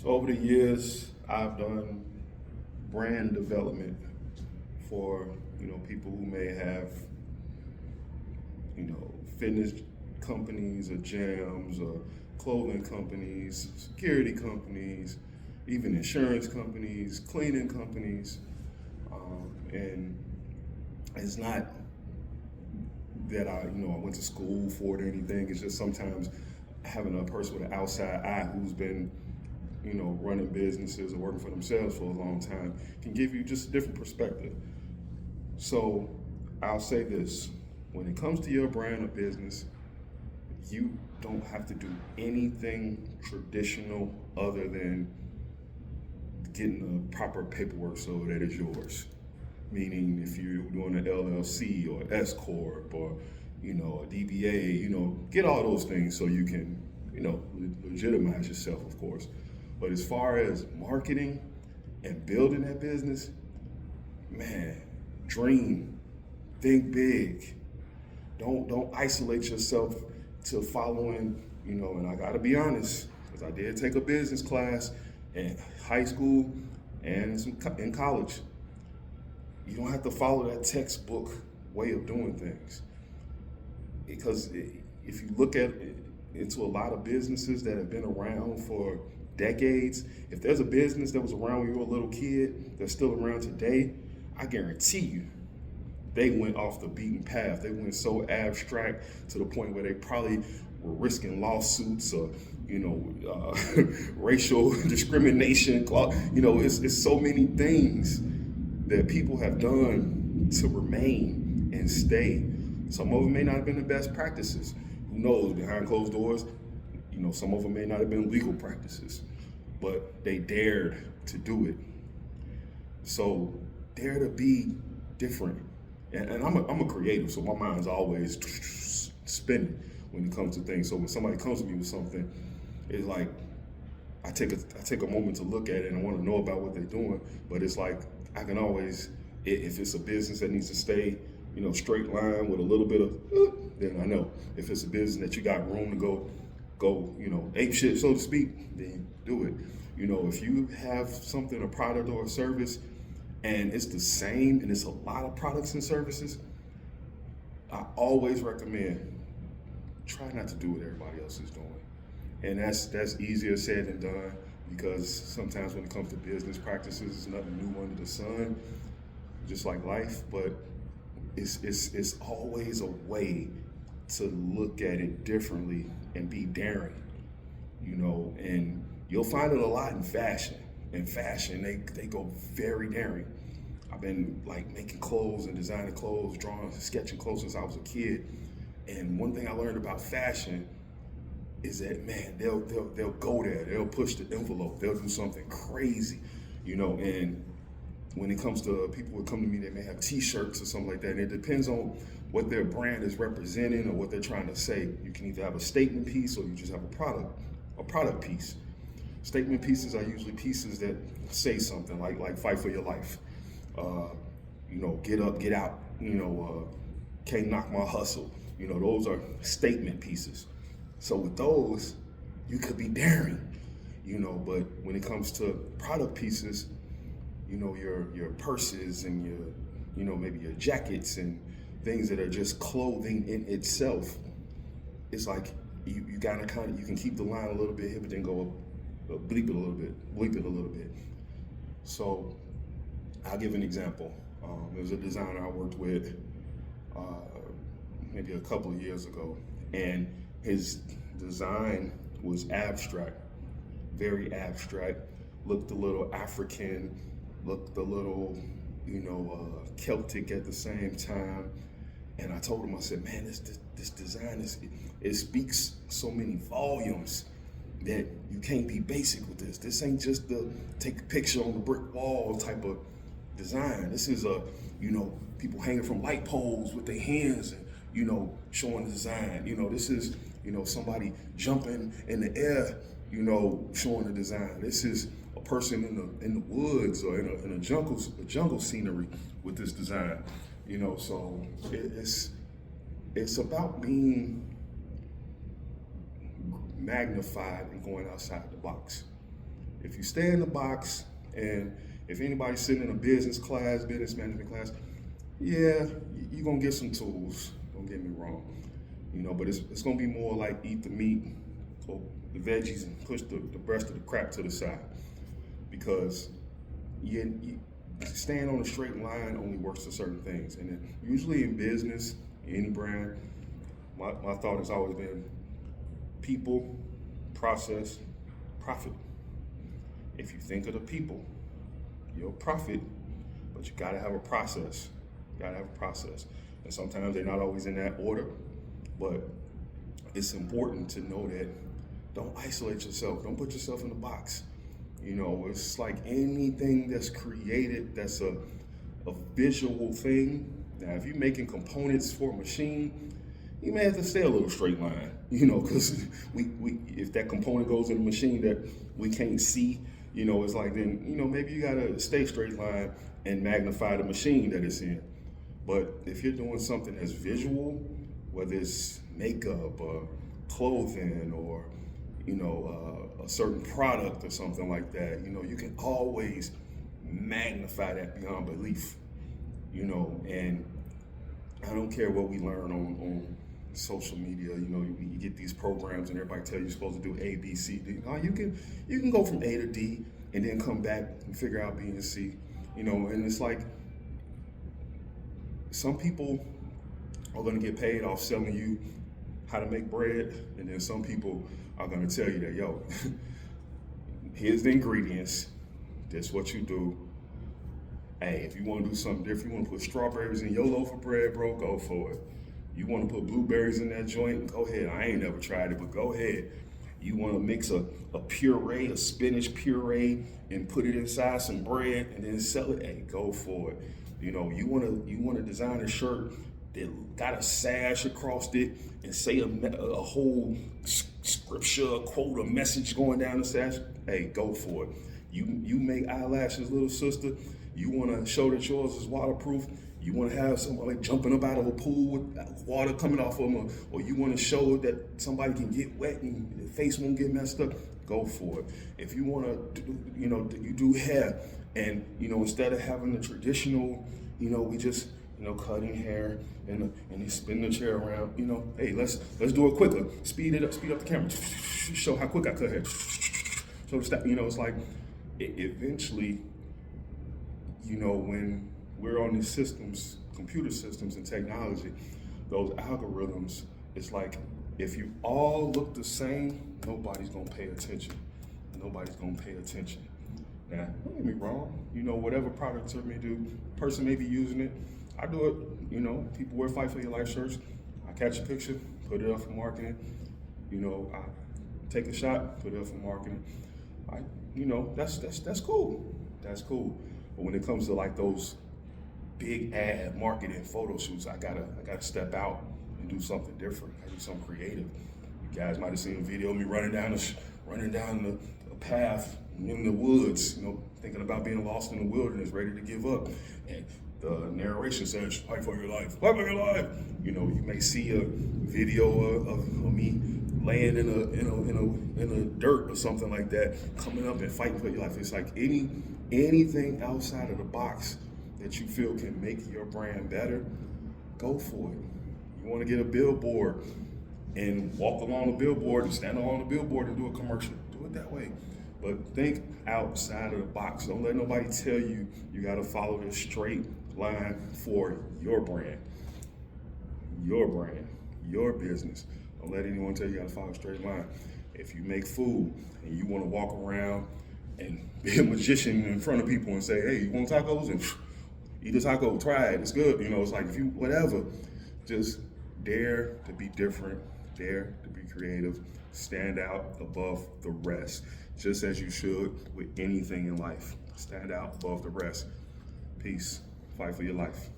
So over the years, I've done brand development for people who may have fitness companies or gyms or clothing companies, security companies, even insurance companies, cleaning companies, and it's not that I went to school for it or anything. It's just sometimes having a person with an outside eye who's been running businesses or working for themselves for a long time can give you just a different perspective. So I'll say this, when it comes to your brand or business, you don't have to do anything traditional other than getting the proper paperwork so that it's yours. Meaning if you're doing an LLC or an S Corp or a DBA, get all those things so you can legitimize yourself, of course. But as far as marketing and building that business, man, dream, think big. Don't isolate yourself to following, and I gotta be honest, because I did take a business class in high school and in college. You don't have to follow that textbook way of doing things. Because if you look at into a lot of businesses that have been around for decades, if there's a business that was around when you were a little kid that's still around today, I guarantee you they went off the beaten path. They went so abstract to the point where they probably were risking lawsuits or racial discrimination. It's so many things that people have done to remain and stay. Some of them may not have been the best practices. Who knows? Behind closed doors, some of them may not have been legal practices, but they dared to do it. So dare to be different. And I'm a creative, so my mind's always spinning when it comes to things. So when somebody comes to me with something, it's like I take a moment to look at it and I want to know about what they're doing. But it's like I can always, if it's a business that needs to stay, straight line with a little bit of, then I know. If it's a business that you got room to go, ape shit, so to speak, then do it. If you have something, a product or a service, and it's the same, and it's a lot of products and services, I always recommend try not to do what everybody else is doing. And that's easier said than done, because sometimes when it comes to business practices, there's nothing new under the sun, just like life. But it's always a way to look at it differently and be daring, and you'll find it a lot in fashion. In fashion, they go very daring. I've been making clothes and designing clothes, drawing, sketching clothes since I was a kid. And one thing I learned about fashion is that, man, they'll go there, they'll push the envelope, they'll do something crazy, and when it comes to people who come to me, they may have t-shirts or something like that, and it depends on what their brand is representing or what they're trying to say. You can either have a statement piece or you just have a product piece. Statement pieces are usually pieces that say something like fight for your life, get up, get out, can't knock my hustle. Those are statement pieces. So with those, you could be daring, but when it comes to product pieces, your purses and your, maybe your jackets and things that are just clothing in itself, it's like you gotta you can keep the line a little bit here, but then go bleep it a little bit. So I'll give an example. There was a designer I worked with maybe a couple of years ago, and his design was abstract, very abstract, looked a little African, looked a little, Celtic at the same time. And I told him, I said, man, this design it speaks so many volumes that you can't be basic with this. This ain't just the take a picture on the brick wall type of design. This is people hanging from light poles with their hands and, showing the design. This is, somebody jumping in the air, showing the design. This is a person in the woods or in a jungle scenery with this design. So it's about being magnified and going outside the box. If you stay in the box, and if anybody's sitting in a business class, business management class, yeah, you're gonna get some tools. Don't get me wrong, but it's gonna be more like eat the meat, or the veggies, and push the rest of the crap to the side, because staying on a straight line only works for certain things. And then usually in business, any brand, my thought has always been people, process, profit. If you think of the people, you'll profit, but you gotta have a process. You gotta have a process. And sometimes they're not always in that order, but it's important to know that don't isolate yourself. Don't put yourself in a box. It's like anything that's created that's a visual thing. Now, if you're making components for a machine, you may have to stay a little straight line, because we if that component goes in a machine that we can't see, it's like then, maybe you gotta stay straight line and magnify the machine that it's in. But if you're doing something that's visual, whether it's makeup or clothing or a certain product or something like that, you can always magnify that beyond belief, and I don't care what we learn on social media, you get these programs and everybody tell you you're supposed to do A, B, C, D. No, you can go from A to D and then come back and figure out B and C, and it's like some people are gonna get paid off selling you how to make bread, and then some people are gonna tell you that, yo, here's the ingredients, this is what you do. Hey, if you wanna do something different, you wanna put strawberries in your loaf of bread, bro, go for it. You wanna put blueberries in that joint, go ahead. I ain't never tried it, but go ahead. You wanna mix a puree, a spinach puree, and put it inside some bread and then sell it, hey, go for it. You wanna design a shirt that got a sash across it and say a whole scripture, a quote, a message going down the sash, hey, go for it. You make eyelashes, little sister. You wanna show that yours is waterproof. You wanna have somebody jumping up out of a pool with water coming off of them, or you wanna show that somebody can get wet and their face won't get messed up, go for it. If you wanna, you do hair, and instead of having the traditional, we just cutting hair and you spin the chair around, hey, let's do it quicker. Speed up the camera. Show how quick I cut hair. So it's like eventually, when we're on these systems, computer systems and technology, those algorithms, it's like if you all look the same, nobody's gonna pay attention. Nobody's gonna pay attention. Now, don't get me wrong, whatever product serve me do, person may be using it. I do it, people wear Fight for Your Life shirts. I catch a picture, put it up for marketing. I take a shot, put it up for marketing. That's cool. That's cool. But when it comes to like those big ad marketing photo shoots, I gotta step out and do something different. I do something creative. You guys might have seen a video of me running down the path in the woods, thinking about being lost in the wilderness, ready to give up. And the narration says, "Fight for your life, fight for your life." You may see a video of me laying in a dirt or something like that, coming up and fighting for your life. It's like anything outside of the box that you feel can make your brand better, go for it. You want to get a billboard and walk along the billboard and stand along the billboard and do a commercial, do it that way. But think outside of the box. Don't let nobody tell you got to follow this straight line for your brand, your business. Don't let anyone tell you got to follow a straight line. If you make food and you want to walk around and be a magician in front of people and say, hey, you want tacos? And eat a taco, try it, it's good. It's like, if you, whatever, just dare to be different, dare to be creative, stand out above the rest, just as you should with anything in life. Stand out above the rest. Peace. Fight for your life.